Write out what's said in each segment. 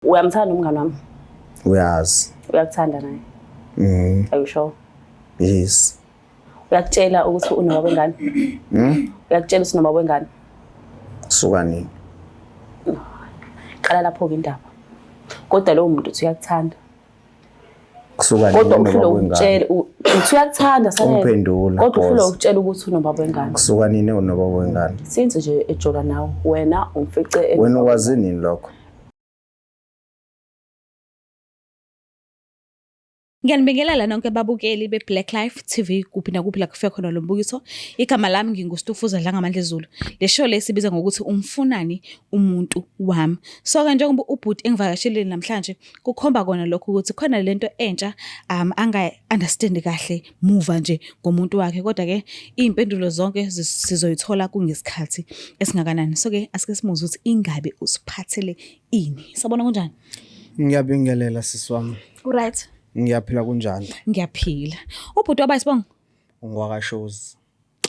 Uyamthanda umngani wami? Uyazi. Uyakuthanda naye? Are you sure? Yes. Uyakutshela ukuthi unobaba wengane? Uyakutshela ukuthi unobaba wengane? Kusuka nini? Qala lapho-ke indaba. Kodwa lowo muntu uthi uyakuthanda. Kusuka nini unobaba wengane? Uthi uyakuthanda sanele. Umphendula. Kodwa ufuna ukutshela ukuthi unobaba wengane. Kusuka nini unobaba wengane? Since nje ejola nawe wena umfice. Wena wazi nini lokho? Ngiyanibingelela nonke babukeli beBlack Life TV kuphi nakuphi la kufika khona lo mbukiso. Igama lami nginguStufuza Dlangamandla Zulu. Le show lesibiza ngokuthi umfunani umuntu wami. So ke njengoba ubhuti engivakashile namhlanje kukhomba kona lokho ukuthi khona lento entsha anga understand kahle muva nje ngomuntu wakhe, kodwa ke impendulo zonke sizoyithola kungesikhathi esingakanani. So ke asike simuze ukuthi ingabe usiphathele ini. Sabona kunjani? Ngiyabingelela sisi wami. Right. Ngiyaphila kunjani? Ngiyaphila. Ubhuti wabayisibongo? Ungwakashozi.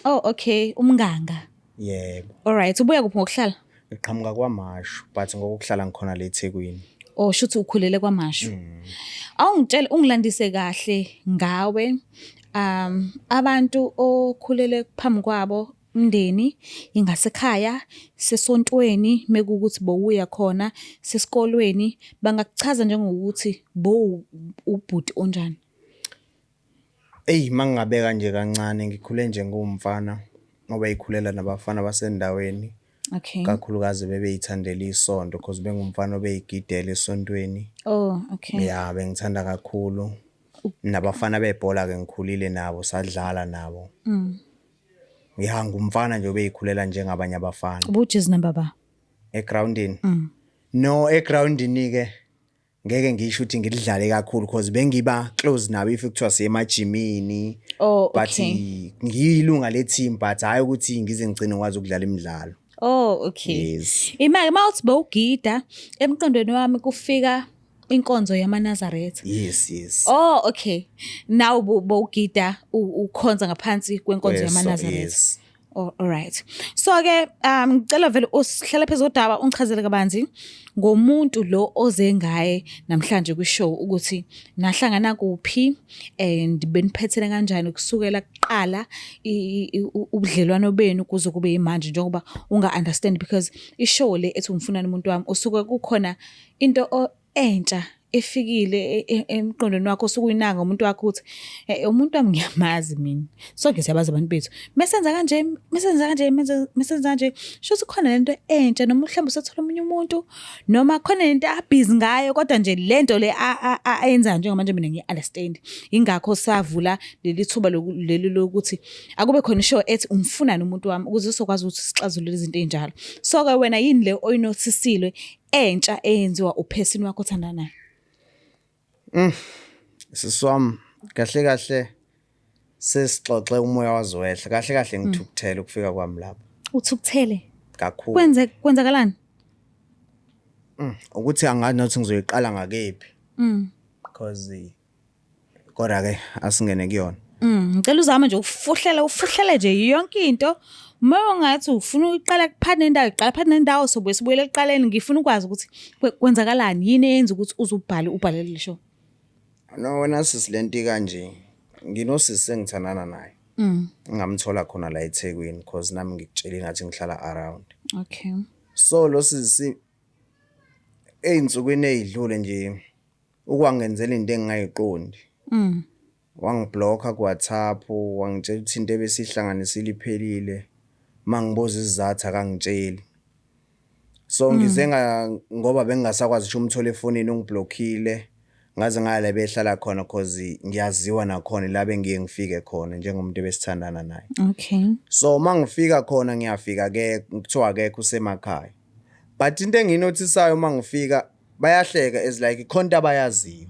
Oh okay, umnganga. Yebo. Alright, ubuya kuphi ngokuhlala? Ngiqhamuka kwaMashu, but ngokuhlala ngikhona la eThekwini. Oh, shuthi ukhulele kwaMashu. Awungitshela ungilandise kahle ngawe. Abantu okhulele phambi kwabo umndeni ingasekhaya sesontweni mekukuthi bowuya khona sesikolweni bangakuchaza njengokuthi ubhuti onjani. Mangingabeka nje kancane ngikhule nje ngumfana ngoba ikhulela nabafana basendaweni. Okay. Kakhulukazi bebeyithandela isonto because bengumfana obeyigidela esontweni. Oh, okay. Yeah, bengithanda kakhulu. Nabafana bebhola ke ngikhulile nabo sadlala nabo. Ngihanga umfana nje obeyikhulela njengabanye abafana. Ubujezi number ba? Egroundini. No, egroundini ke ngeke ngisho ukuthi ngidlale kakhulu because bengiba close nabo if kuthiwa siyemajimini. Oh, okay. But ngiyilunga le team but hayi ukuthi ngize ngicine ngikwazi ukudlala imidlalo. Oh, okay. Yes. Imake mawuthi bowugida emqondweni wami kufika inkonzo yamaNazaretha. Yes. Oh, okay. Now bowugida ukhonza ngaphansi kwenkonzo yamaNazaretha. Yes. Oh, all right. So ke ngicela vele usihlala phezulu kodaba ungichazele kabanzi ngomuntu lo oze ngaye namhlanje kwishow ukuthi nahlangana kuphi and beniphethele kanjani kusukela kuqala ubudlelwano benu kuze kube yimanje njengoba unga understand because ishow le ethi umfunani umuntu wami usuke kukhona into entsha efikile emqondweni wakho sokuyinanga umuntu wakho uthi umuntu wami ngiyamazi mina sonke siyabaza abantu bethu mesenza kanje shothi khona lento entsha noma mhlawumbe usethola umunye umuntu noma khona lento abhizi ngayo kodwa nje lento le ayenza njengamanje mina ngiunderstand ingakho savula leli thuba leli lokuthi akube khona ishow ethi umfunani umuntu wami ukuze usokwazi ukuthi sixazulule izinto ezinjalo. So ke wena yini le oyinothisiwe entsha eyenziwa uphesini wakho othanda naye? Siswami kahle sesixoxe umoya wazowehla kahle ngithukuthele ukufika kwami lapha. Uthukuthele Kakhulu. Kwenzakalani? Ukuthi angazi nokuthi ngizoyiqala ngakephi. Because kodwa ke asingene kuyona. Ngicela uzame nje ufuhlele nje yonke into. Uma ungathi ufuna uyiqala kuphana nendawo, iqala phana nendawo sobuye sibuyele ekuqaleni ngifuna ukwazi ukuthi kwenzakalani yini eyenza ukuthi ubhalele le show. No, wena sisilenti kanje. Nginosisi sengithandana naye. Ngamthola khona la eThekwini because nami ngikutshela ngathi ngihlala around. Okay. So lo sisi einsukwini ezidlule nje ukwangenzela into engingayiqondi. Wangiblocka ku WhatsApp, wangitshela ukuthi into ebesihlanganisile iphelile. Mangiboza isizathu akangitsheli. So ngize ngoba bengingasakwazi ukuthi umthole efonini ungiblockile. Ngaze ngale behlala khona because ngiyaziwa nakhona la bengiye ngifike khona njengomuntu ebesithandana naye. Okay. So mangifika khona ngiyafika ke kuthiwa akekho usemakhaya. But into enginotisayo mangifika bayahleka as like ikhonto abayaziyo.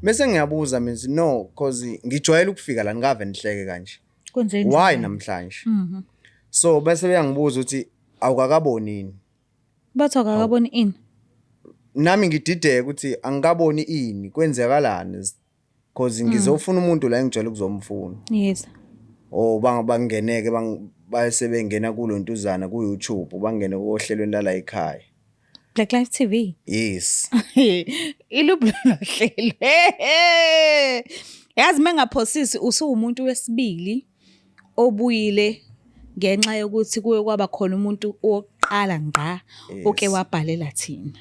Bese ngiyabuza mina no because ngijwayele ukufika la ngave nihleke kanje. Kwenzeni? Why namhlanje? So bese beyangibuza ukuthi awukakaboni ini? Bathi akakaboni ini? Nami ngidideke ukuthi angikaboni ini kwenzekalani because ngizofuna umuntu la engijwayele ukuzomfuna. Yes. Oh bangeneke bayesebengena kulontuzana ku YouTube bangene kohlelweni la ekhaya. Black Life TV. Yes. Ilublo hlelo. Yazi mengaphosisi usuwumuntu wesibili obuyile ngenxa yokuthi kuye kwaba khona umuntu oqala ngqa oke wabhalela thina.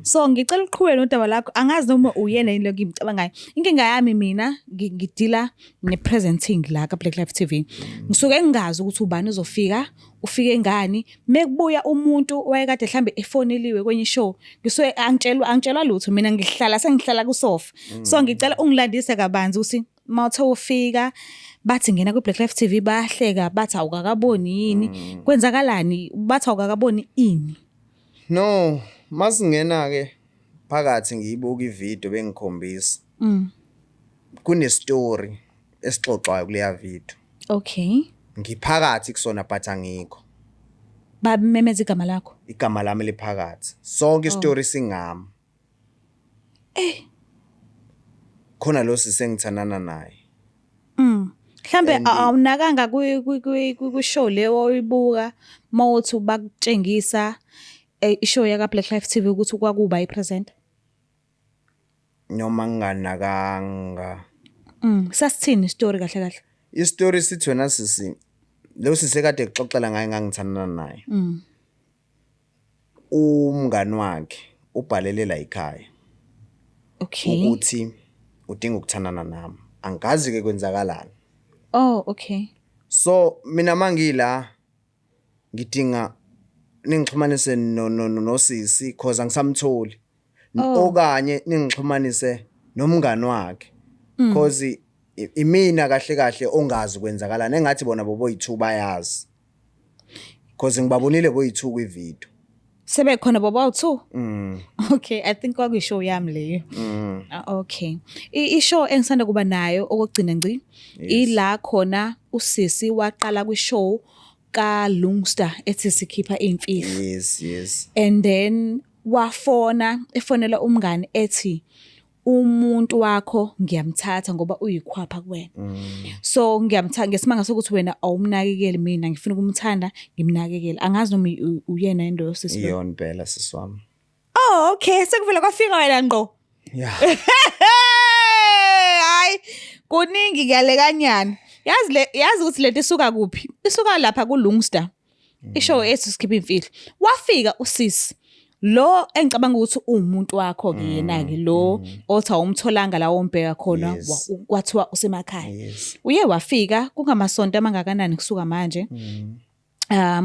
So ngicela uqhubeke nodaba lakho, angazi noma uyena yini lokho ngicabanga. Inkinga yami mina ngidila ne-presenting la ka Black Life TV. Ngisuke ngingazi ukuthi ubani uzofika, ufike ngani. Mekubuya umuntu owayekade mhlambe efoneliwe kwenye show, ngisuke angitshelwa lutho, mina sengihlala kusofa. So ngicela ungilandise kabanzi uthi mawuthe ufika bathi ngena ku Black Life TV bayahleka bathi awukakaboni yini, kwenzakalani, bathi awukakaboni ini. No, masingena ke phakathi ngiyibuka ivideo bengikhombisa. Kune story esixoxwayo kuleya video. Okay. Ngiphakathi kusona but angikho. Babememeza igama lakho. Igama lami liphakathi. Sonke istory singami. Khona lo sisengithandana naye. Mhlambe awunakanga ku show leyo oyibuka mawuthi bakutshengisa ishow yaka Black Life TV ukuthi kwakuba ipresent. Noma nganakanga. Sasithini story kahle kahle. Istory sithi wena sisi lo sisekade exoxela ngaye ngangithandana naye. Umngani wakhe ubhalele la ekhaya. Okay. Ukuthi udinga ukuthandana nami. Angazi ke kwenzakalani. Oh, okay. So mina mangila ngidinga ningixhumanise no sisi cause angisamtholi. Okanye ningixhumanise nomngani wakhe. Cause imina kahle ongazi kwenzakalani engathi bona bobo-2 bayazi. Cause ngibabonile boyi2 kwivideo. Sebe khona bobo-2? Okay, I think kwakuyishow yami leyo. Okay. I-show engisanda kuba nayo okugcina ngci ila khona usisi waqala kwi-show ka Lungster ethi sikhipha imfihlo. Yes. And then efonela umngani ethi umuntu wakho ngiyamthatha ngoba uyikhwapha kuwena. So ngiyamthatha ngesimanga sokuthi wena awumnakekeli, mina ngifuna ukumthanda ngimnakekele. Angazi noma uyena into yosisi. Iyona phela siswami. Oh, okay, sekuvela kwafika wena ngqo. Yeah. Hayi, kuningi kuyale kanyana. Yazi ukuthi lento isuka kuphi? Isuka lapha ku Lungster. Ishow ethi sikhipha imfihlo. Wafika usisi. Lo engicabanga ukuthi umuntu wakho ke yena ke lo othi awumtholanga la wombheka khona kwathiwa usemakhaya. Uye wafika kungamasonto amangakanani kusuka manje.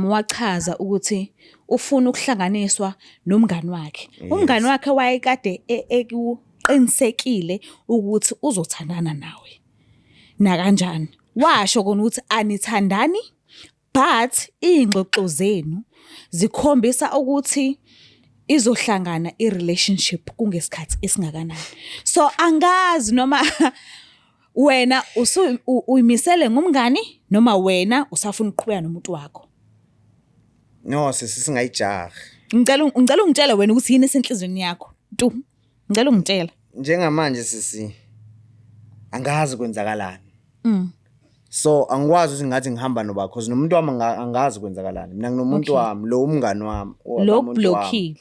Wachaza ukuthi ufuna ukuhlanganiswa nomngani wakhe. Umngani wakhe wayekade ekuqinisekile ukuthi uzothandana nawe. Na kanjani? Washo kona ukuthi anithandani but ingxoxo zenu zikhombisa ukuthi izohlangana i-relationship kungesikhathi esingakanani. So angazi noma wena uyimisele ngumngani noma wena usafuna ukuqhubeka nomuntu wakho. No, singayijaha. Ngicela ungitshele wena ukuthi yini esenhlizweni yakho. Ngicela ungitshela. Njengamanje sisi angazi kwenzakalani. So angikwazi ukuthi ngathi ngihamba noba cause nomuntu wami angazi kwenzakalani. Mina nginomuntu wami lo umngani wami lo blockile.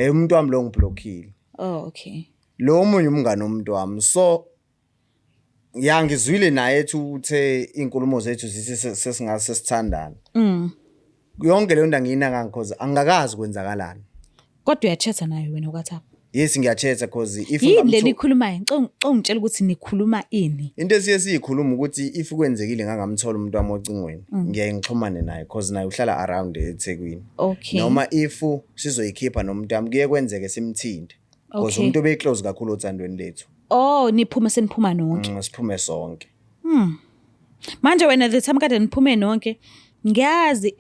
Umuntu wami lo ngiblockile. Oh, okay. Lo omunye umngani womuntu wami. So ngizwile naye ethi uthe inkulumo zethu zithi sesingase sithandana. Yonke le nto angiyinaka because angakazi kwenzakalani. Kodwa uyachatha naye wena ukaThabo? Yes, ngiyachatha because if yini le nikhulumayo ngicela ukuthi nikhuluma ini. Into esiyikhuluma ukuthi if kwenzekile ngangamthola umuntu wami ocingweni ngiyaye ngixhumane naye because naye uhlala around eThekwini. Okay. Noma if sizoyikhipha nomuntu wami kuye kwenzeke simthinde because umuntu obeclose kakhulu othandweni lethu. Oh, seniphuma nonke. Siphume sonke. Manje wena the time kade niphume nonke ngiyazi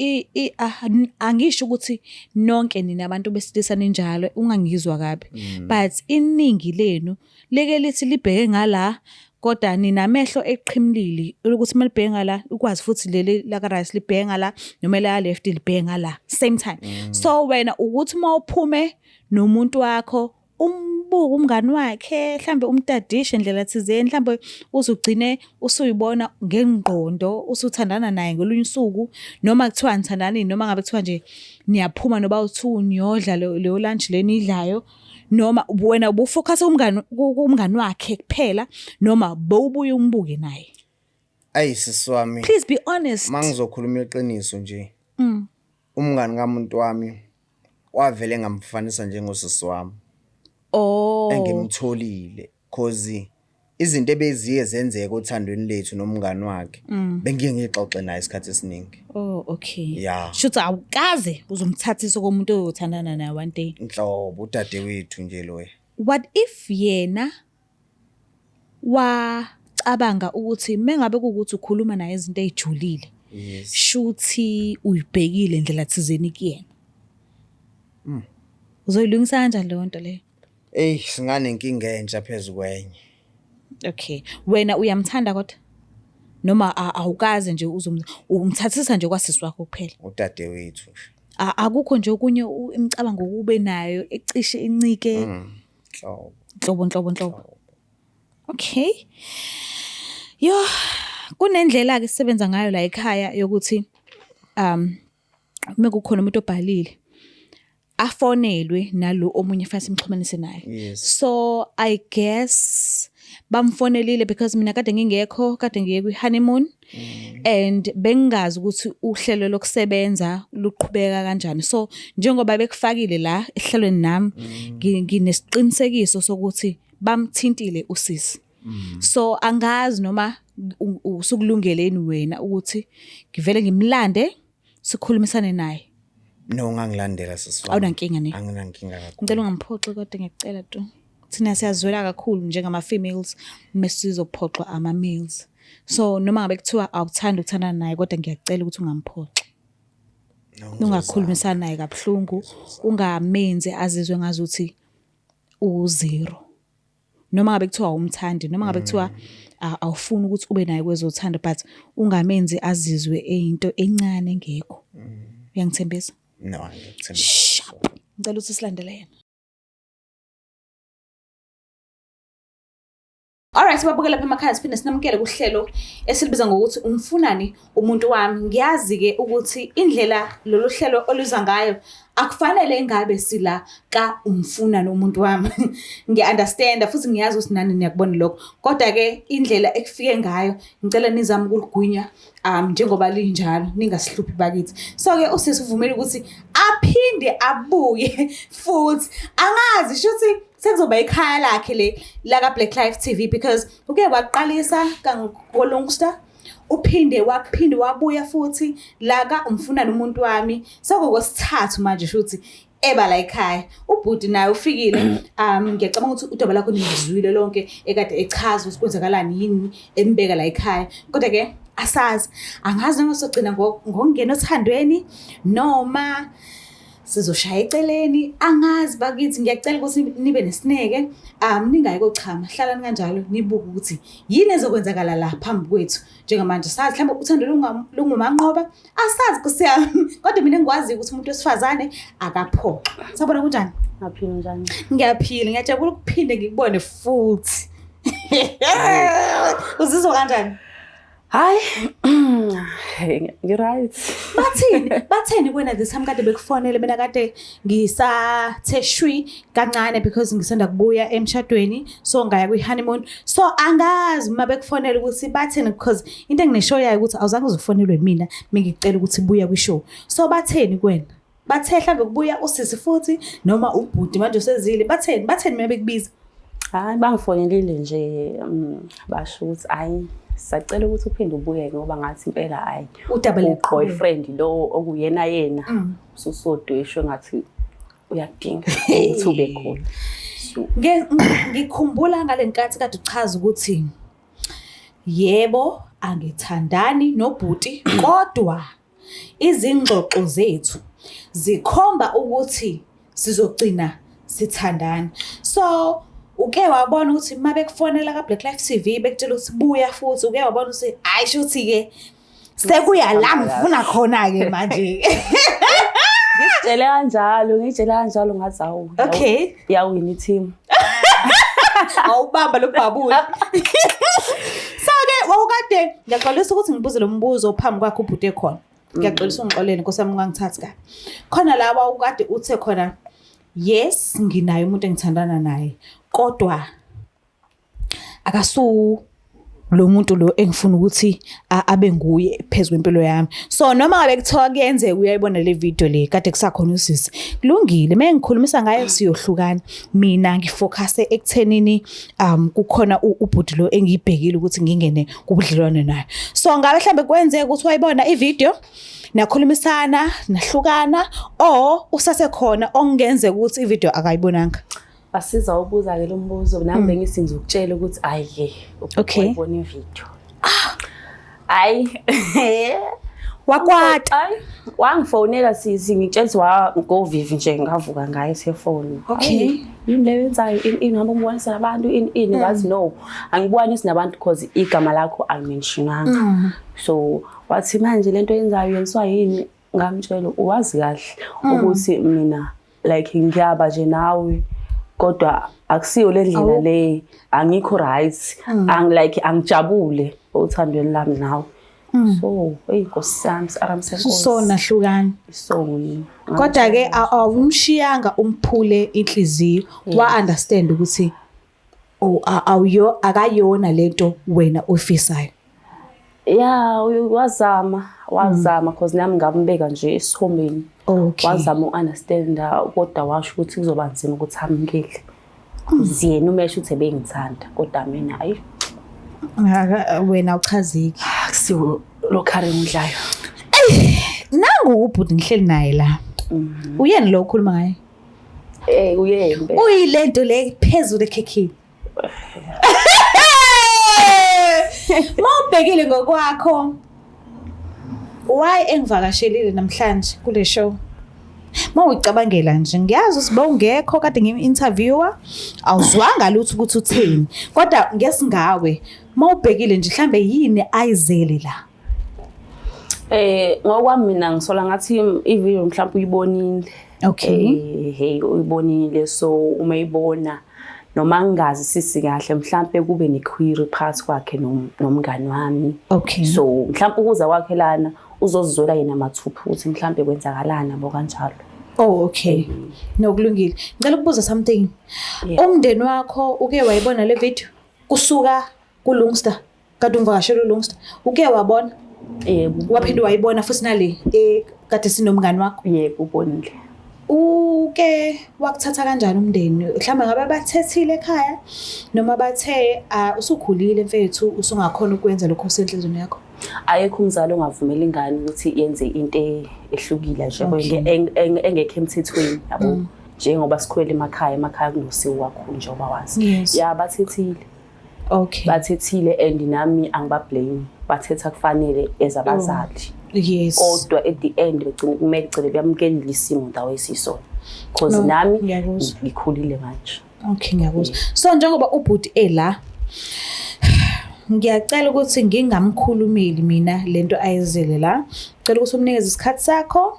angisho ukuthi nonke nina abantu besilisa ninjalo ungangizwa kabi but iningi lenu leke lithi libheke ngala kodwa nina amehlo eqhimlili ukuthi malibheke ngala ukwazi futhi leli la right libheke ngala noma la left libheke ngala same time. So wena ukuthi mawuphume nomuntu wakho ubuka umngani wakhe mhlambe umtadishe indlela thizeni mhlambe uzugcine usuyibona ngengqondo usuthandana naye ngolunye usuku noma kuthiwa nithandani noma ngabe kuthiwa nje niyaphuma noba u2 niyodla leyo lunch lenidlayo noma wena ubufocus kumngani wakhe kuphela noma bowubuye umbuke naye. Sisi wami, Please be honest. mangizokhuluma iqiniso nje. Umngani kamuntu wami wavele ngamfanisa njengosisi wami. Engimtholile cause izinto ebeziye zenzeka othandweni lethu nomngani wakhe bengiye ngixoxe naye isikhathi esiningi. Okay. Yeah. Shuthi awukaze uzomthathisa komuntu oyothandana naye one day. Inhlobo udadewethu nje loya. What if yena wacabanga ukuthi mengabe kuukuthi ukhuluma naye izinto ezijulile? Yes. Shuthi uyibhekile indlela thizeni kuyena. Uzoyilungisa kanjani leyo nto leyo? Singanenkinga entsha phezulu kwenye. Okay. Wena uyamthanda kodwa? Noma awukaze nje umthathisa nje kwasisi wakho kuphela? Udadewethu. Akukho nje okunye imicabango ukube nayo ecishe incike. Nhlobo. Okay. Kunendlela ke sisebenza ngayo la ekhaya yokuthi mekukhona umuntu obhalile afonelwe nalo omunye fanele simxhumanise naye. Yes. So I guess bamfonelile because mina kade ngingekho, kade ngiye kwi-honeymoon and bengazi ukuthi uhlelo lokusebenza luqhubeka kanjani. So njengoba bekufakile la ehlelweni nami nginesiqinisekiso sokuthi bamthintile usisi. So angazi noma usukulungeleni wena ukuthi ngivele ngimlande sikhulumisane naye. No, ngangilandela sisi wami. Awunankinga ne? Anginankinga kakhulu. Ngicela ungamphoxi kodwa ngiyacela tu. Thina siyazwela kakhulu njengama females mesizophoxwa ama males. So noma ngabe kuthiwa awuthanda ukuthandana naye kodwa ngiyacela ukuthi ungamphoxi. Ungakhulumisana naye kabuhlungu, ungamenze azizwe ngazuthi u0. Noma ngabe kuthiwa umthandi, noma ngabe kuthiwa awufuni ukuthi ube naye kwezothando but ungamenze azizwe into encane engekho. Uyangithembisa? No, ngiyakthembisa. Ngicela ukuthi silandele yena. Alright, babukela lapha emakhaya siphinde sinamukele kuhlelo esilibiza ngokuthi umfunani umuntu wami. Ngiyazi ke ukuthi indlela lolu hlelo oluza ngayo akufanele ngabe sila ka umfunani umuntu wami. Ngiunderstand futhi ngiyazi ukuthi nani niyakubona lokho. Kodwa ke indlela ekufike ngayo ngicela nizame ukuligunya njengoba linjalo ningasihluphi bakithi. So ke usisi uvumile ukuthi aphinde abuye futhi angazi shuthi sekuzoba ikhaya lakhe la ka Black Life TV because uke waqalisa kaNgolongsta uphinde wabuya futhi la ka umfunani umuntu wami sekokosithathu manje shuthi eba la ekhaya. Ubhuti naye ufikile ngiyacabanga ukuthi udaba lakho nizwile lonke ekade echaza ukuthi kwenzakalani yini embeka la ekhaya. Kodwa ke asazi angazi noma sogcina ngokungena othandweni noma sizoshaya eceleni angazi bakithi. Ngiyacela ukuthi nibe nesineke ningayi kochama, hlalani kanjalo nibuke ukuthi yini ezokwenzakala la phambi kwethu. Njengamanje sazi mhlawumbe uthando lungumanqoba asazi kusiyami kodwa mina ngikwazi ukuthi umuntu wesifazane akaphoxa. Sabona kunjani? Ngaphila njani? Ngiyaphila, ngiyajabula ukuphinde ngikubone futhi. Uzizwa kanjani? Hayi. Right. Batheni kwena this time kade bekufonele mina kade ngisathe shwi kancane because ngisanda kubuya emshadweni so ngaya kwi-honeymoon. So angazi uma bekufonela ukuthi batheni because into engineshow yayo ukuthi awuzange uzofonelwe mina mengicela ukuthi buya kwi-show. So batheni kwena? Bathe mhlambe kubuya usisi futhi noma ubhuti manje usezile batheni mina bekubiza? Hayi bangifonelile nje basho ukuthi hayi sacela ukuthi uphinde ubuye ngoba ngathi impela hayi udaba boyfriend lo okuyena yena usodweshwe ngathi uyadinga ukuthi ube khona. Ngikhumbula ngalenkathi kade uchaza ukuthi yebo angithandani nobhuti kodwa izingxoxo zethu zikhomba ukuthi sizogcina sithandana. So uke wabona ukuthi uma bekufonela ka Black Life TV bekutshela ukuthi buya futhi uke wabona ukuthi hayi shuthi ke sekuya la ngifuna khona ke manje. Ngitshela kanjalo ngathi awu. Okay. Yawina i-team. awubamba lo bhabuli. So-ke wawukade ngiyaxolisa ukuthi ngibuze lo mbuzo phambi kwakho ubhuti ekhona. Ngiyaxolisa ungixolele Nkosi yami ungangithathi kabi. Khona la wawukade uthe khona yes nginayo umuntu engithandana naye kodwa akasu lo muntu lo engifuna ukuthi abe nguye phezulu impilo yami. So noma ngabe kuthiwa kuyenzeka uyayibona le video le kade kusakhona usisi. Kulungile mengikhulumisa ngayo siyohlukana. Mina ngifocuse ekuthenini kukhona ubhuti lo engiyibhekile ukuthi ngingene kubudlelwane naye. So ngabe mhlambe kwenzeka ukuthi wayibona ivideo nakhulumisana nahlukana or usasekhona ongenzeka ukuthi ivideo akayibonanga. Basiza ubuza ke lo mbuzo nami bengisinza ukutshela ukuthi ayike ubona ivideo. Hayi wakwata wangifonela sisi ngitshela go Vivi nje ngavuka ngayo cellphone. Okay. Yini le yenzayo ingihamba ngibonisa abantu ini ngathi no angibonisi nabantu because igama lakho alimentionanga. So wathi manje lento yenzayo yenswa yini ngamtshela uwazi kahle ukuthi mina like ngiyaba nje nawe kodwa akusiyo le ndlela le angikho right angijabule uthandweni lami nawe. So Nkosi yami aramsekosi so nahlukana so kodwa ke awumshiyanga umphule inhliziyo wa understand ukuthi akayona lento wena ofisayo. Yeah wazama because nami ngambeka nje esithomeni. Wazama uunderstanda kodwa washo ukuthi kuzoba nzima ukuthi amukele. Yena umesho ukuthi ebengithanda kodwa mina hayi wena uchaziki akusiwo lo Karen Mdlayo. Nangu ubhuti ngihleli naye la. Uyeni lo ukhuluma ngaye? Uyembe. Uyilento le phezulu ekhekhini. Mawubhekile ngokwakho. Why engivakashelile namhlanje kule show? Mawucabangela nje ngiyazi usiba ungekho kade ngimi-interviewer awuzwanga lutho ukuthi utheni kodwa ngesingawe mawubhekile nje mhlambe yini ayizele la. Ngokwami mina ngisola ngathi ivideo mhlawumbe uyibonile. Okay. Uyibonile so uma ibona noma ngingazi sisi kahle mhlawumbe kube nequery phakathi kwakhe nomngani wami. Okay. So mhlawumbe ukuza kwakhe lana uzozizwela yena mathupha ukuthi mhlawumbe kwenzakalana bo kanjalo. Oh okay. Nokulungile. Ngicela ukubuza something. Umndeni wakho uke wayibona le video kusuka kuLungster kade ungivakashela uLungster uke wabona? Yebo. Waphinde wayibona futhi nale kade sinomngani wakho? Yebo ubonile. Uke wakuthatha kanjani umndeni? Mhlawumbe ngabe bathethile ekhaya noma bathe usukhulile mfethu usungakhona ukwenza lokho osenhlizweni yakho? Ayekho umzali ongavumela ingane ukuthi yenze into ehlukile nje engekho emthethweni yabo njengoba sikhwele emakhaya kunosiwa kakhulu njengoba wazi. Yeah bathethile. Okay. Bathethile and nami angibablame bathetha kufanele ezabazali. Yes. Kodwa at the end begcina kumele cele beyamukela isimo ndawo esisona because nami ngikhulile manje. Okay ngiyakuzwa. So njengoba ubhuti ela ngiyacela ukuthi ngingamkhulumeli mina lento ayizele la. Ngicela ukuthi umnikeze isikhathi sakho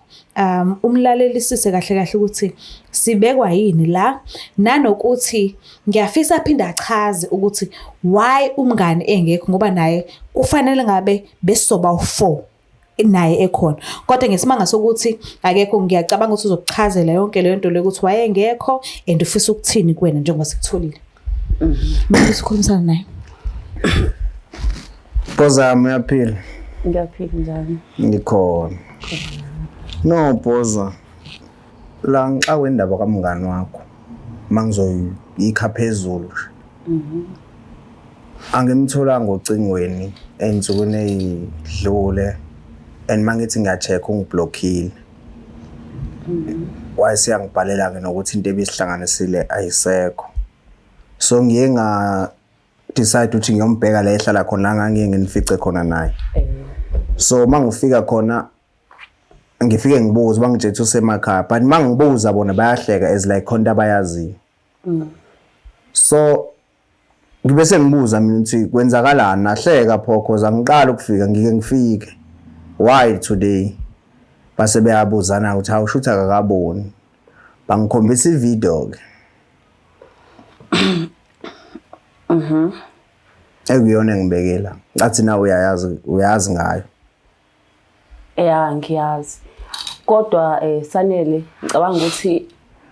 umlalelisise kahle ukuthi sibekwa yini la nanokuthi ngiyafisa aphinda achaze ukuthi why umngane engekho ngoba naye kufanele ngabe besoba u4 naye ekhona kodwa ngesimanga sokuthi akekho ngiyacabanga ukuthi uzokuchazela yonke le nto le ukuthi wayengekho and ufisa ukuthini kuwena njengoba sikutholile. Manje sikhulumisana naye. Boza uyaphila? Ngiyaphila njani? Ngikhona. No Boza. La ngixawe indaba kamngani wakho. Mangizoyikha phezulu. Angimthola ngocingweni ensukwini ezidlule and mangithi ngiyacheck ungiblockile. Wayesiyangibhalela ke nokuthi into ebisihlanganisile ayisekho. So ngiye decide ukuthi ngiyombheka la ehlala khona ngangiye nginifice khona naye. So mangifika khona ngifike ngibuza bangijethe usemakhaya but mangibuza bona bayahleka as like khona abayazi. So ngibe sengibuza mina ukuthi kwenzakalani nahleka phokho zangiqala ukufika ngifike why today base beyabuzana ukuthi awushutha akakaboni bangikhombisa ivideo ke ekuyona engibekela ngathi na uyazi ngayo. Ya ngiyazi. Kodwa Sanele ngicabanga ukuthi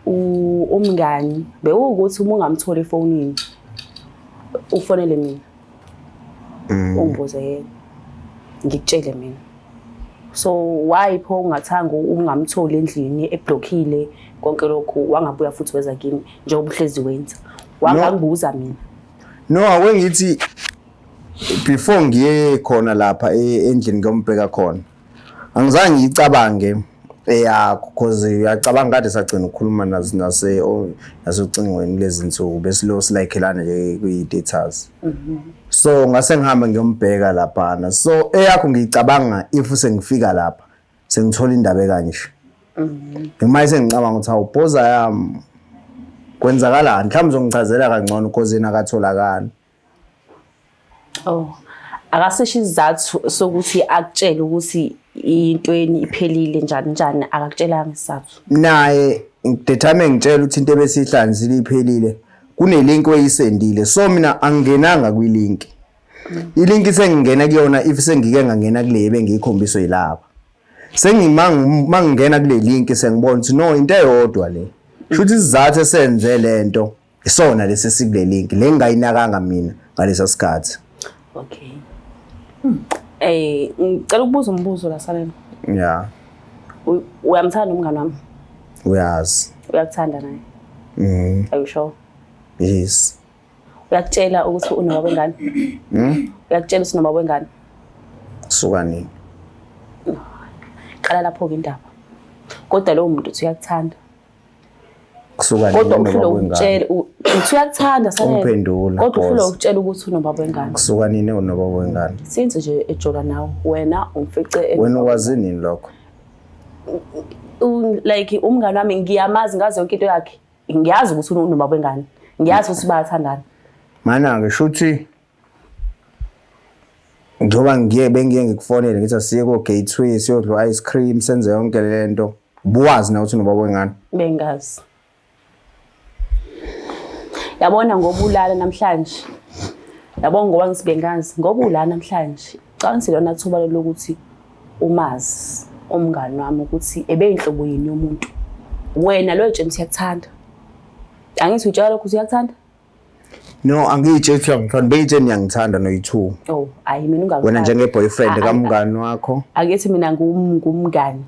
umngani bewukuthi uma ungamtholi efonini ufonele mina. Ungibuze yena. Ngikutshele mina. So why pho ungathanga ungamtholi endlini eblockile konke lokho wangabuya futhi weza kimi njengoba uhlezi wenza. Wangangibuza mina. No, awengithi before ngiye khona lapha endlini ngombheka khona. Angizange ngicabange because uyacabanga kade sagcina ukukhuluma nasocingweni lezi insuku bese lo silayikhelana nje kuyi-datas. So ngase ngihamba ngiyombheka lapha. So eyakho ngicabanga if sengifika lapha sengithola indaba ekanje. Ngimaye sengicabanga ukuthi awuphoza yami kwenzakalani mhlawumbe uzongichazela kangcono because yena akatholakala. Akasesho isizathu sokuthi akutshele ukuthi intweni iphelile njani akakutshelanga isizathu. Naye ngidethame ngitshela ukuthi into ebesihlanzile iphelile kunelink oyisendile so mina angingenanga kwilink. Ilink sengingena kuyona if sengike ngangena kule ebengiyikhombiswe yilapha. Mangingena kule link sengibona ukuthi no into eyodwa le. Shuthi isizathu esenze lento isona lesi sikule link le ngayinakanga mina ngalesa sikhathi. Okay. Ngicela ukubuza umbuzo la Sanele. Yeah. Uyamthanda umngani wami? Uyazi. Uyakuthanda naye? Are you sure? Yes. Uyakutshela ukuthi unobaba wengane? Uyakutshela ukuthi unobaba wengane? Suka nini? Qala lapho ke indaba. Kodwa lo muntu uthi uyakuthanda. Kusuka nini unobaba wengane? Uthi uyakuthanda Sanele. Umphendula. Kodwa ufuna ukutshela ukuthi unobaba wengane. Kusuka nini unobaba wengane? Since nje ejola nawe wena umfice wena wazi nini lokho? Like umngane wami ngiyamazi ngazi yonke into yakhe. Ngiyazi ukuthi unobaba wengane. Ngiyazi ukuthi bayathandana. Mana ngisho ukuthi njoba bengiye ngikufonele ngithi asiye ko Gateway siyodla ice cream senze yonke lento. Buwazi na ukuthi unobaba wengane? Bengazi. Yabona ngoba ulala namhlanje. Yabona ngoba ngisibengazi ngoba ulala namhlanje. Cabansi lona thuba lokuthi umazi umngane wami ukuthi ebeyinhlobo yini yomuntu. Wena lo James uyakuthanda. Angithi utshela ukuthi uyakuthanda? No, angiyitshela ukuthi ngithanda beyitshela ngiyangithanda no2. Oh, ayi mina ungakuthanda. Wena njenge boyfriend kamngane wakho? Akithi mina ngumngane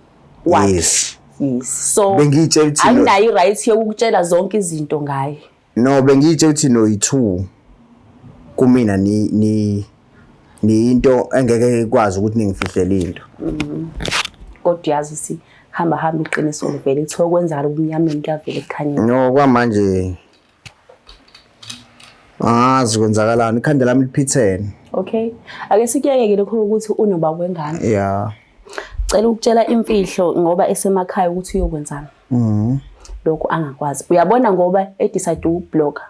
wakhe. Yes. So bengiyitshela ukuthi anginayo i-right yokukutshela zonke izinto ngaye. No, bengiyitshela ukuthi no2 kumina ni into engeke ikwazi ukuthi ningifihlele into. Kodwa yazi si hamba iqiniso livele ithiwa kwenzakala ubumnyameni kuyavela ekukhanyeni. No, kwamanje zikwenzakalani ikhanda lami liphithene. Okay. Ake sikuyeke lokho ukuthi unobaba wengane. Yeah. Cela ukutshela imfihlo ngoba esemakhaya ukuthi uyokwenzana. Lokho angakwazi. Uyabona ngoba decide ukublocker.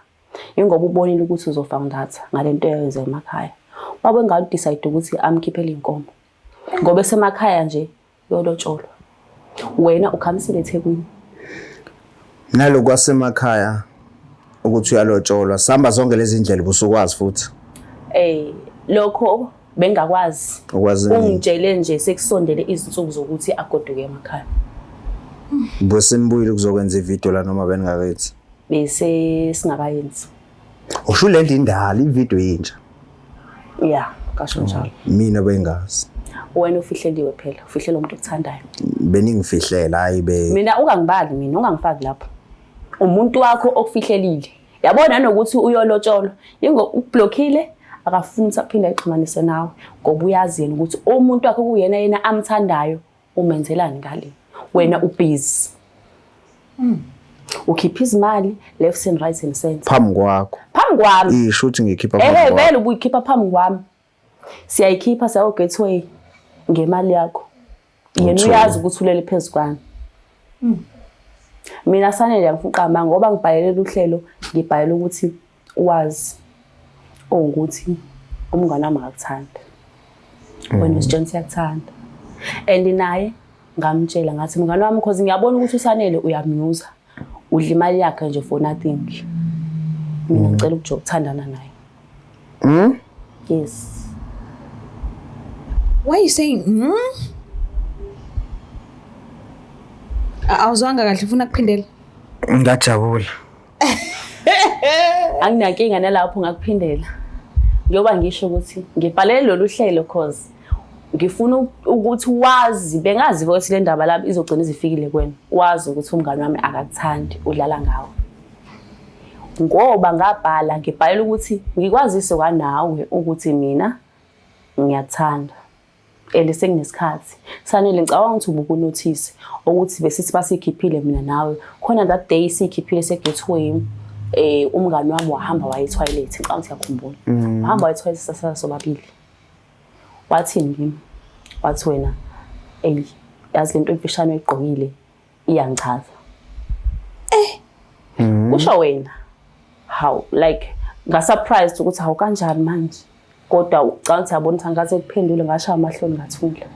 Ingoba ubonile ukuthi uzofoundatha ngalento eyenza emakhaya. Baba wengane decide ukuthi amkhiphele inkomo. Ngoba esemakhaya nje yolotsholwa. Wena ukhamisile eThekwini. Nalo kwasemakhaya ukuthi uyalotsholwa sihamba zonke lezi ndlela busukwazi futhi. Lokho bengakwazi. Ukwazi. Ungitshele nje sekusondele izinsuku zokuthi agoduke emakhaya. Bese nibuyile kuzokwenza ivideo la noma beningakwethi. Bese singakayenzi. Usho lento indala ivideo yintsha. Yeah, kasho njalo. Mina bengazi. Wena ufihleliwe phela, ufihlelo umuntu okuthandayo. Beningifihlela hayi be. Mina ungangibali mina, ungangifaki lapho. Umuntu wakho okufihlelile. Yabona nokuthi uyolotsholwa. Yingo ukublockile akafuni ukuphinde ayixhumanise nawe ngoba uyazi yena ukuthi umuntu wakho kuyena yena amthandayo umenzelani ngale. Wena ubusy. Ukhipha izimali left and right and center. Phambi kwakho. Phambi kwami. Isho ukuthi ngikhipha phambi kwakho. Vele ubuyikhipha phambi kwami. Siyayikhipha sayo Gateway ngemali yakho. Yena uyazi ukuthi ulele phezukwana. Mina Sanele ngifuna ngoba ngibhayelela uhlelo ngibhayela ukuthi wazi ukuthi umngane wami akakuthanda. Wena usitshela uyakuthanda. And naye ngamtshela ngathi mngane wami because ngiyabona ukuthi uSanele uyamnyuza. Udla imali yakhe nje for nothing. Mina ngicela ukuthandana naye. Yes. Why are you saying awuzwanga kahle ufuna kuphindela? Ngajabula. Anginankinga nalapho ngakuphindela. Njoba ngisho ukuthi ngibhalele lolu hlelo cause ngifuna ukuthi wazi bengazi ukuthi le ndaba lapho izogcina izifikile kuwena. Wazi ukuthi umngane wami akakuthandi udlala ngawo. Ngoba ngabhala ngibhalela ukuthi ngikwazise kwanawe ukuthi mina ngiyathanda. Senginesikhathi sanele ngicabanga ukuthi ubukunothisi ukuthi besithi basikhiphile mina nawe khona that day sikhiphile se-gateway umngane wami wahamba waye toilet ngicabanga ukuthi yakhumbula wahamba waye toilet sasobabili wathini kimi wathi wena yazi lento emfishane oyigqokile iyangichaza usho wena how like ngasurprised ukuthi hawu kanjani manje kodwa ucanga ukuthi yabona ukuthi angaze kuphendule ngashaya amahloni ngathula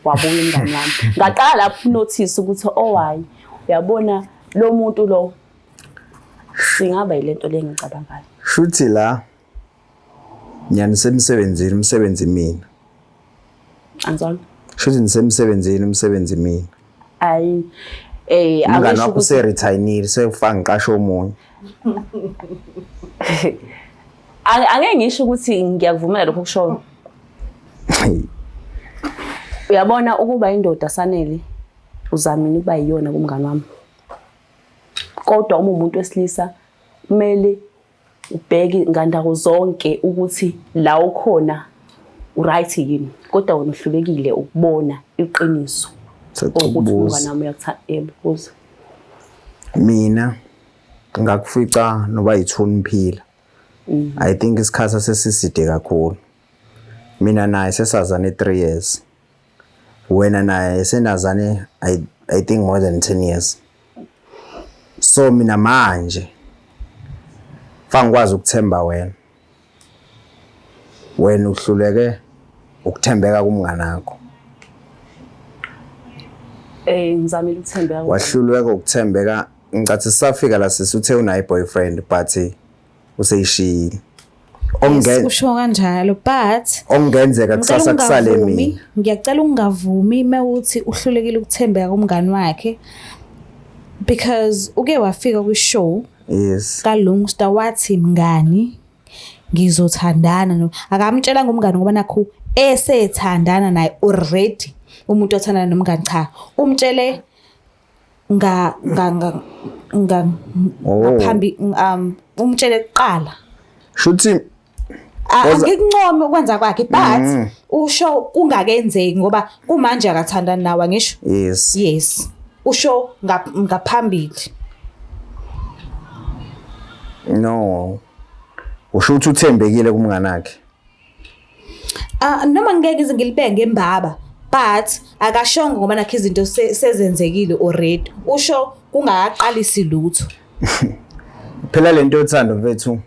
wabuya umngane wami ngaqala lapho notice ukuthi why uyabona lo muntu lo singaba yilento lengicabangayo Shuthi la nyani semsebenzini umsebenzi mina anzona shuthi nisemsebenzini umsebenzi mina ayi umngane wakho se-retired sefanga ngiqasha omunye angeke ngisho ukuthi ngiyakuvumela lokho kushoyo uyabona ukuba indoda sanele uzamini ukuba yiyona kumngane wami kodwa uma umuntu wesilisa kumele ubheke ngandako zonke ukuthi la ukhona uright yini kodwa wena uhlulekile ukubona iqiniso ukuthi umngane wami uyakuthanda mina ngakufica noba yithuni mphila I think isikhathi sesiside kakhulu mina naye sesazane 3 years wena naye senazane I think more than 10 years so mina manje fangikwazi ukuthemba wena uhluleke ukuthembeka kumngane wakho ngizamile ukuthembeka wahluleka ukuthembeka ngicathi sisafika la sisuthe unayi boyfriend but useyishiyile usho kanjalo but ongenzeka kusasa kusale mina ngiyacela ungavumi mawuthi uhlulekile ukuthembeka kumngane wakhe because uke wafika kwi-show yes kaLungsta wathi mngani ngizothandana akamtshela ngomngane ngoba nakho esethandana naye already umuntu othandana nomngane cha umtshele ngaphambi umtshele kuqala shuthi angikuncome ukwenza kwakhe but usho kungakenzeki ngoba kumanje akathandana nawe ngisho yes usho ngaphambili no usho ukuthi uthembekile kumngane wakhe noma ngeke ize ngilibenge embaba but akashongo ngoba nakho izinto sezenzekile already usho kungaqalisi lutho phela lento yothando mfethu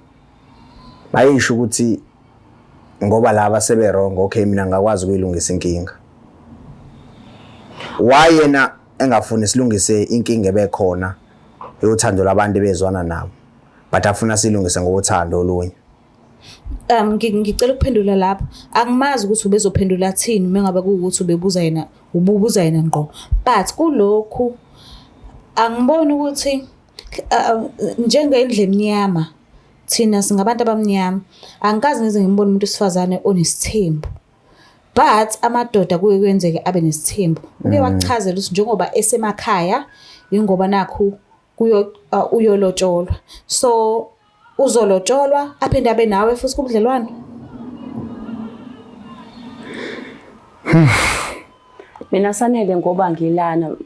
bayisho ukuthi ngoba laba sebe wrong okay mina ngakwazi ukuyilungisa inkinga why yena engafuni silungise inkinga ebekhona yothando labantu bezwana nabo but afuna silungise ngothando olunye ngicela ukuphendula lapho angimazi ukuthi ubezophendula thini mengabe kuukuthi ububuza yena ngqo but kulokhu angiboni ukuthi njengendle emnyama thina singabantu abamnyama angikazi ngize ngibone umuntu osifazane onesithembu but amadoda kuye kwenzeke abe nesithembu uke wakuchazela ukuthi njengoba esemakhaya ingoba nakho uyolotsholwa so uzolotsholwa aphinde abe nawe futhi kubudlelwano mina sanele ngoba ngilana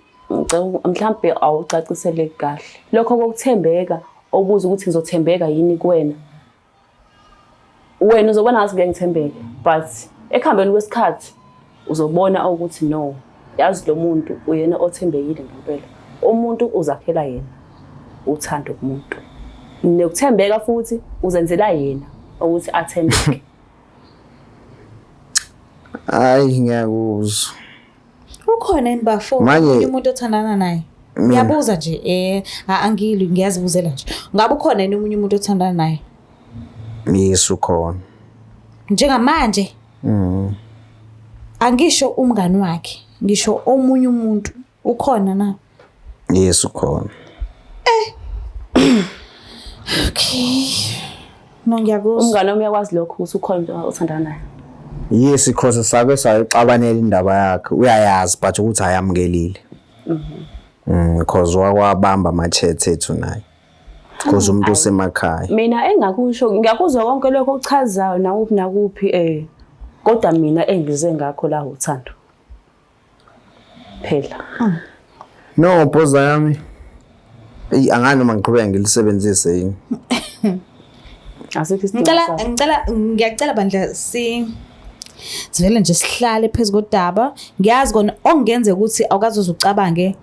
mhlambe awucacisele kahle lokho kokuthembeka obuza ukuthi ngizothembeka yini kuwena wena uzobona ngathi ngiyangithembeka but ekhambeni kwesikhathi uzobona ukuthi no yazi lo muntu uyena othembekile ngempela umuntu uzakhela yena uthando kumuntu nokuthembeka futhi uzenzela yena ukuthi athembeke hayi ngiyakuzwa ukhona embafo umuntu othandana naye ngiyabuza nje angilwi ngiyazibuzela nje ngabe ukhona yini umunye umuntu othandana naye Yesu khona. Njengamanje angisho umngani wakhe, ngisho omunye umuntu ukhona na? Yesu khona. Okay. No ngiyakuzwa. Umngane wami uyakwazi lokho ukuthi ukhona uthandana naye. Yes, because sake sayixabanela indaba yakhe. Uyayazi but ukuthi ayamukelile. Because wakwabamba amachathe ethu naye. Because umuntu osemakhaya. Mina engakusho ngiyakuzwa konke lokho okuchazayo nakuphi kodwa mina engize ngakho la uthando. Phela. No, phoza yami. Angani noma ngiqhubeka ngilisebenzise yini. Asikho isidingo. Ngiyacela bandla sivele nje sihlale phezulu kodaba. Ngiyazi kona ongenze ukuthi awukazoze ucabange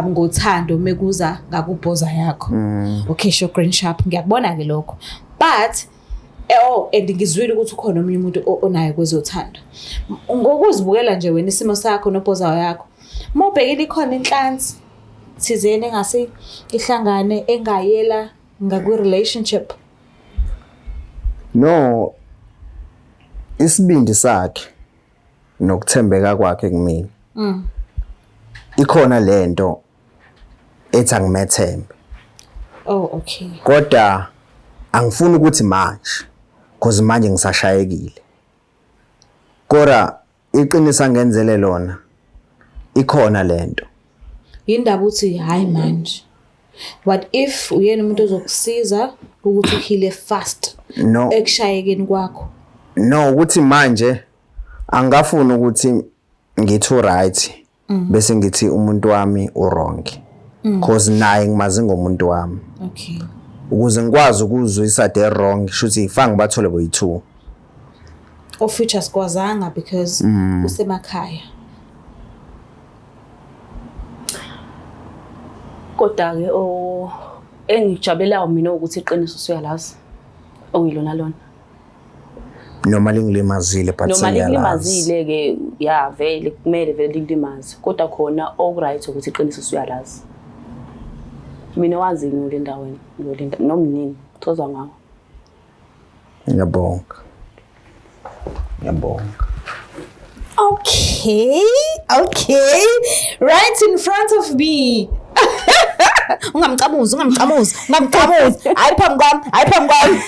ngothando mekuza ngakubhoza yakho. Okay, sure, green sharp. Ngiyakubona ke lokho. But ngizwile ukuthi ukhona omunye umuntu onayo kwezothando. Ngokuzibukela nje wena isimo sakho nobhoza yakho. Mawubhekile ikhona inhlansi thizeni engase ihlangane engayela ngakwi relationship. No, isibindi sakhe nokuthembeka kwakhe kumina. Ikhona lento ethi angimethembe. Oh, okay. Kodwa angifuni ukuthi manje because manje ngisashayekile. Kodwa iqinisa ngenzele lona. Ikhona lento. Indaba uthi hayi manje. What if uyena umuntu ozokusiza ukuthi uhile fast? No. Ekushayekeni kwakho. No, ukuthi manje angafuni ukuthi ngithi right bese ngithi umuntu wami wrong. Because naye ngimazi ngomuntu wami. Okay. Ukuze ngikwazi ukuzwisa the wrong shuthi ifanga bathole boyi2. O features kwazanga because usemakhaya. Kodwa ke engijabulayo mina ukuthi iqiniso suyalazi ongilona lona. Noma lingilimazile but noma lingilimazile ke ya vele kumele vele lingilimaze kodwa khona alright ukuthi iqiniso suyalazi. Mina wazi ngule ndaweni ngolinda nomningi thozwa ngawo. Ngiyabonga. Okay. Right in front of me. Ungamcamuzi. Hayi phambi kwami.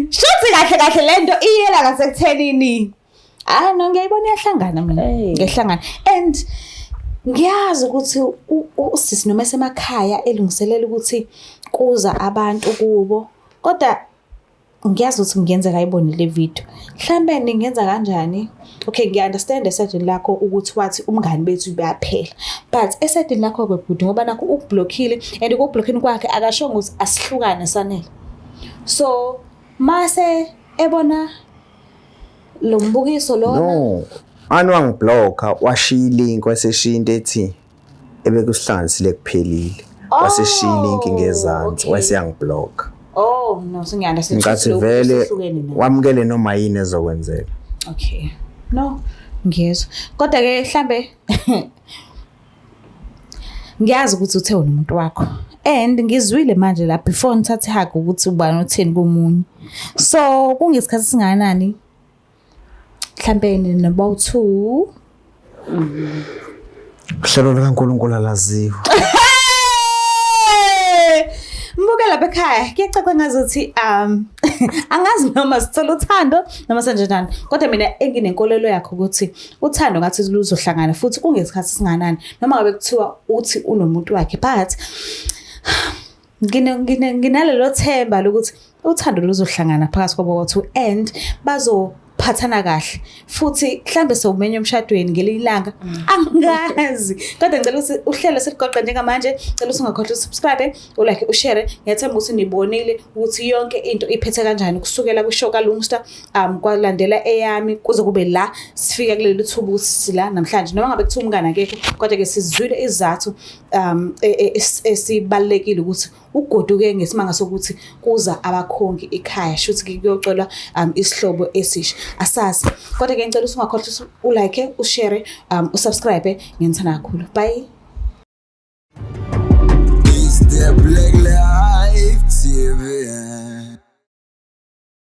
Shothi kahle lento iyela ngasekuthenini. No ngiyayibona iyahlangana mina. Ngiyahlangana. And ngiyazi ukuthi usisi noma esemakhaya elungiselela ukuthi kuza abantu kubo. Kodwa ngiyazi ukuthi ngiyenzeka ayibone le video. Mhlambe ningenza kanjani? Okay, ngiunderstand esedini lakho ukuthi wathi umngani bethu bayaphela. But esedini lakho kwebhuti ngoba nakho ukublockile and ukublockini kwakhe akashongo ukuthi asihlukane sanele. So, mase ebona lo mbukiso lona. No. Anwangiblocker washiya ilink waseshiya into ethi ebekuhlanganisile kuphelile. Waseshiya ilink ngezansi waseyangiblock. Oh no, sengiyanda ngathi vele wamukele noma yini ezokwenzeka. Okay. No, ngiyezwa. Kodwa ke mhlambe ngiyazi ukuthi uthe wena umuntu wakho. And ngizwile manje la before ngithathe hug ukuthi ubani utheni komunye. So kungesikhathi singanani? Mhlambe about 2. Hlelo likaNkulunkulu alaziwa. Mbuke lapha ekhaya kuyacaca ngazuthi angazi noma sithola uthando noma senjenjani kodwa mina enginenkolelo yakho ukuthi uthando ngathi luzohlangana futhi kungesikhathi singanani noma ngabe kuthiwa uthi unomuntu wakhe but nginalelo themba lokuthi uthando luzohlangana phakathi kwabo bathu and bazophathana kahle futhi mhlambe sowumenya umshadweni ngelilanga angazi kodwa ngicela ukuthi uhlelo seligoqa njengamanje ngicela ukuthi ungakhohlwa usubscribe ulike ushare ngiyathemba ukuthi nibonile ukuthi yonke into iphethe kanjani kusukela kwishow kaLungster kwalandela eyami kuze kube la sifika kuleli thuba ukuthi sila namhlanje noma ngabe kuthiwa umngane akekho kodwa ke sizwile izathu esibalekile ukuthi ugoduke ngesimanga sokuthi kuza abakhongi ekhaya shuthi kuyocelwa isihlobo esisha asazi kodwa ke ngicela usungakhohlwa ulike ushare usubscribe ngiyithanda kakhulu bye. Is the Black Life TV